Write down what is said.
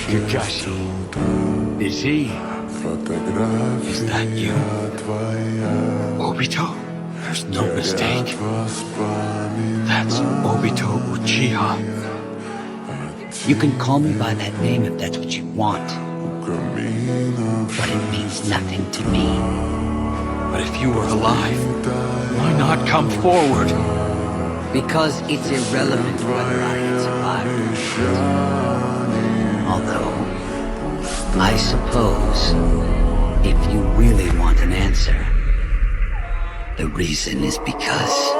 Kakashi. Is he? Is that you? Obito? There's no mistake. That's Obito Uchiha. You can call me by that name if that's what you want. But it means nothing to me. But if you were alive, why not come forward? Because it's irrelevant whether I had survived. Although, I suppose, if you really want an answer, the reason is because